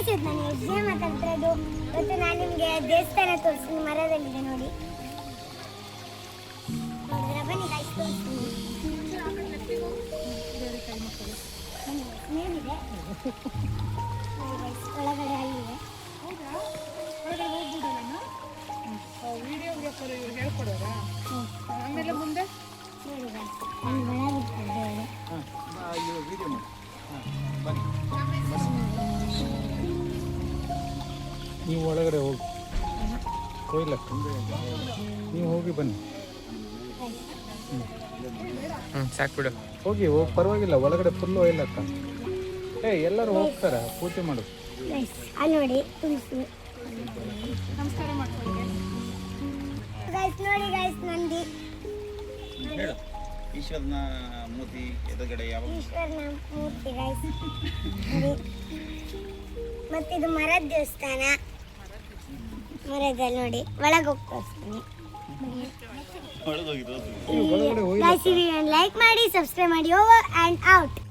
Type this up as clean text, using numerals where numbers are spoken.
guys ಇದು ನಾನು ಎಷ್ಟೇ ಮಾತಾಡ್ತಿರೋದು ಇವತ್ತು ನಾನು ನಿಮಗೆ ದೇವಸ್ಥಾನ ತೋರಿಸ್ತೀನಿ ಮರದಲ್ಲಿದೆ ನೋಡಿ ನೋಡಿದ್ರ ಬನ್ನಿ ಗೈಸ್ ತೋರಿಸ್ತೀನಿ ಮೇಲಿದೆ ಒಳಗಡೆ ಅಲ್ಲಿದೆ ಒಳಗಡೆ ಹೋಗ್ಬಿಡೋಣ ವಿಡಿಯೋಗ್ರಾಫರ್ ಇವ್ರು ಹೇಳ್ಕೊಡೋರಾ ಆಮೇಲೆ ಮುಂದೆ ನೋಡಿ ಗೈಸ್ ನಾನು ಒಳಗಿಟ್ಟಿದ್ದೆ ನೀವು ಒಳಗಡೆ ಹೋಗಿ ಹೋಗಿಲ್ಲ ನೀವು ಹೋಗಿ ಬನ್ನಿ ಸಾಕು ಬಿಡು ಹೋಗಿ ಪರವಾಗಿಲ್ಲ ಒಳಗಡೆ ಫುಲ್ ಒಯ್ಲಕ್ಕ ಎಲ್ಲರೂ ಹೋಗ್ತಾರೆ ಪೂಜೆ ಮಾಡು ಅಲ್ಲಿ ನೋಡಿ ತುಳಸಿ ನಮಸ್ಕಾರ ಮಾಡ್ಕೊಳ್ಳಿ ಗೈಸ್ ನೋಡಿ ಗೈಸ್ ನಂದಿ ಹೇಳು ಈಶ್ವರನ ಮೂರ್ತಿ ಎದುರುಗಡೆ ಯಾವ ಈಶ್ವರನ ಮೂರ್ತಿ ಗೈಸ್ ನೋಡಿ ಮತ್ತಿದು ಮರದ ದೇವಸ್ಥಾನ ಮರದಲ್ಲಿ ನೋಡಿ ಒಳಗೆ ಹೋಗಿ ತೋರಿಸ್ತೀನಿ ಒಳಗೋಗಿದ್ದು ಗೈಸ್ ಈ ವಿಡಿಯೋನ ಲೈಕ್ ಮಾಡಿ ಸಬ್ಸ್ಕ್ರೈಬ್ ಮಾಡಿ ಓವರ್ ಆ್ಯಂಡ್ ಔಟ್